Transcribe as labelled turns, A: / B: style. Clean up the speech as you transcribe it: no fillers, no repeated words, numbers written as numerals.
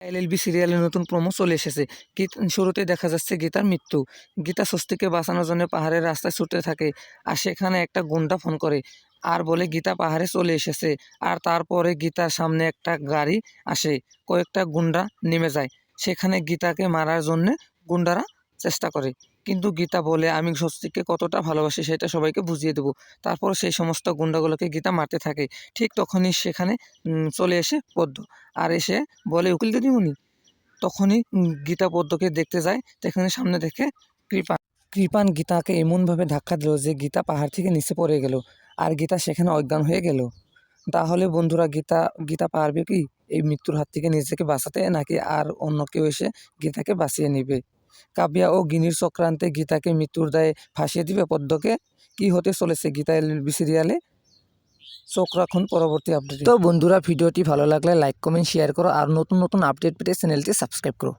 A: LLB সিরিয়ালের নতুন promo চলে এসেছে। শুরুতে দেখা যাচ্ছে গীতার মৃত্যু। গীতা স্বস্তিকে বাঁচানোর জন্য পাহাড়ের রাস্তায় ছুটতে থাকে, আর সেখানে একটা গুন্ডা ফোন করে আর বলে গীতা পাহাড়ে চলে এসেছে। আর তারপরে গীতার সামনে একটা গাড়ি আসে, কয়েকটা গুন্ডা নেমে যায়। সেখানে গীতাকে মারার জন্যে গুন্ডারা চেষ্টা করে, কিন্তু গীতা বলে আমি স্বস্তিককে কতটা ভালোবাসি সেটা সবাইকে বুঝিয়ে দেবো। তারপর সেই সমস্ত গুন্ডাগুলোকে গীতা মারতে থাকে। ঠিক তখনই সেখানে চলে এসে পদ্ম, আর এসে বলে উকিল দিদিমণি। তখনই গীতা পদ্মকে দেখতে যায়, সেখানে সামনে দেখে কৃপান। কৃপান গীতাকে এমনভাবে ধাক্কা দিল যে গীতা পাহাড় থেকে নিচে পড়ে গেল, আর গীতা সেখানে অজ্ঞান হয়ে গেল। তাহলে বন্ধুরা, গীতা গীতা পারবে কি এই মৃত্যুর হাত থেকে নিজেকে বাঁচাতে, নাকি আর অন্য কেউ এসে গীতাকে বাঁচিয়ে নেবে? কাব্যা ও গিনির চক্রান্তে গীতাকে মৃত্যুর দায়ে ফাঁসিয়ে দিবে পদ্মকে? কি হতে চলেছে গীতা এলএলবি সিরিয়ালে? চোখ রাখুন পরবর্তী আপডেটে। তো বন্ধুরা, ভিডিওটি ভালো লাগলে লাইক কমেন্ট শেয়ার করো, আর নতুন নতুন আপডেট পেতে চ্যানেলটি সাবস্ক্রাইব করো।